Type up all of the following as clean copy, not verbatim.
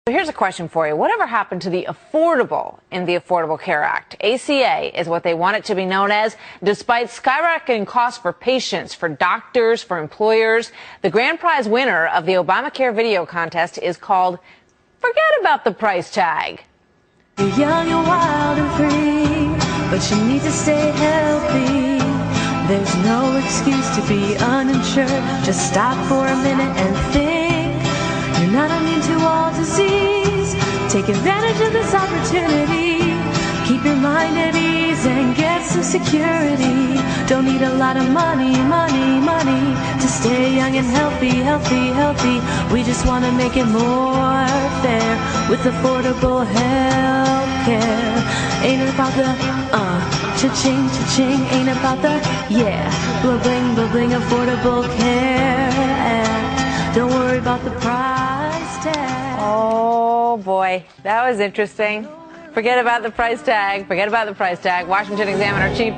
Here's a question for you. Whatever happened to the affordable in the Affordable Care Act? ACA is what they want it to be known as. Despite skyrocketing costs for patients, for doctors, for employers, the grand prize winner of the ObamaCare video contest is called Forget About the Price Tag. You're young and wild and free, but you need to stay healthy. There's no excuse to be uninsured. Just stop for a minute and think. You're not immune to all disease. Take advantage of this opportunity. Keep your mind at ease and get some security. Don't need a lot of money to stay young and healthy. We just want to make it more fair with affordable health care. Ain't about the cha-ching, ain't about the bling, Affordable Care Act. Don't worry about the price tag. Oh boy, that was interesting. Forget about the price tag. Forget about the price tag. Washington Examiner chief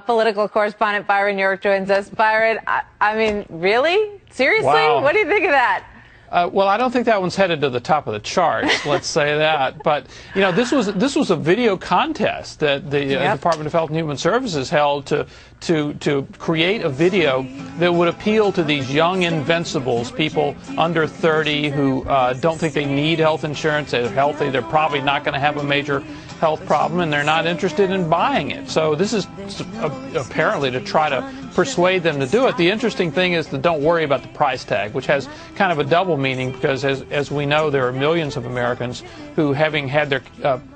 political correspondent Byron York joins us. Byron, I mean, really? Seriously? Wow. What do you think of that? Well, I don't think that one's headed to the top of the charts, let's say that. But, you know, this was a video contest that the Department of Health and Human Services held to create a video that would appeal to these young invincibles, people under 30 who don't think they need health insurance. They're healthy. They're probably not going to have a major health problem, and they're not interested in buying it. So this is apparently to try to persuade them to do it. The interesting thing is the don't worry about the price tag, which has kind of a double meaning because, as we know, there are millions of Americans who, having had their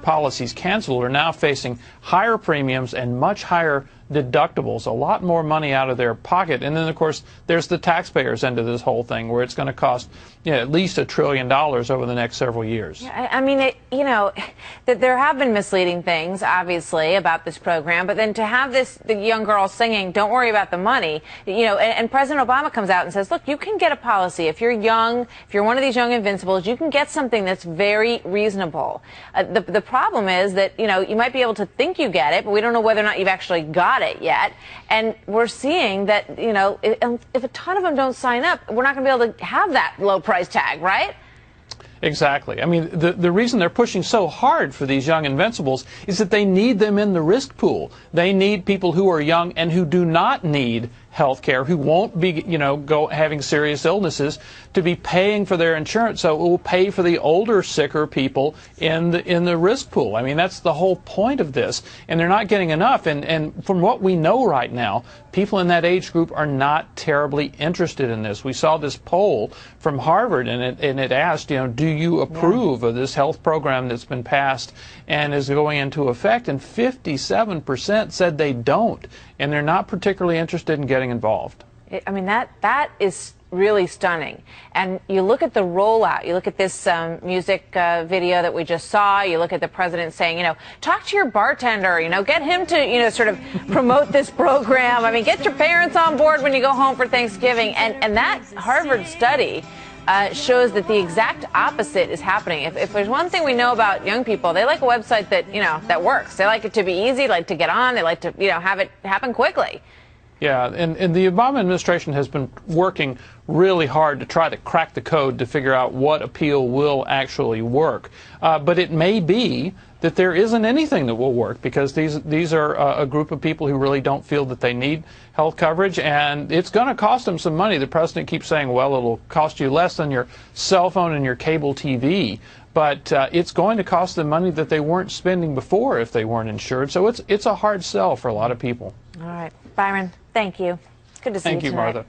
policies canceled, are now facing higher premiums and much higher deductibles, a lot more money out of their pocket. And then, of course, there's the taxpayers' end of this whole thing, where it's going to cost at least $1 trillion over the next several years. Yeah, I mean, that there have been misleading things, obviously, about this program, but then to have the young girl singing, don't worry about the money, and President Obama comes out and says, look, you can get a policy. If you're young, if you're one of these young invincibles, you can get something that's very reasonable. The problem is that, you might be able to think you get it, but we don't know whether or not you've actually got it yet. And we're seeing that, if a ton of them don't sign up, we're not going to be able to have that low price tag, right? Exactly. I mean, the reason they're pushing so hard for these young invincibles is that they need them in the risk pool. They need people who are young and who do not need health care, who won't be, having serious illnesses, to be paying for their insurance. So it will pay for the older, sicker people in the risk pool. I mean, that's the whole point of this. And they're not getting enough. And from what we know right now, people in that age group are not terribly interested in this. We saw this poll from Harvard, and it asked, do you approve of this health program that's been passed and is going into effect? And 57% said they don't, and they're not particularly interested in getting involved. I mean, that is really stunning. And you look at the rollout, you look at this music video that we just saw, you look at the president saying, talk to your bartender, get him to, sort of promote this program. I mean, get your parents on board when you go home for Thanksgiving. And that Harvard study shows that the exact opposite is happening. If there's one thing we know about young people, they like a website that, that works. They like it to be easy, like to get on, they like to, have it happen quickly. Yeah, and the Obama administration has been working really hard to try to crack the code to figure out what appeal will actually work. But it may be that there isn't anything that will work, because these are a group of people who really don't feel that they need health coverage, and it's going to cost them some money. The president keeps saying, well, it'll cost you less than your cell phone and your cable TV. But it's going to cost them money that they weren't spending before if they weren't insured. So it's a hard sell for a lot of people. All right. Byron, thank you. Good to see you tonight. Thank you, Martha.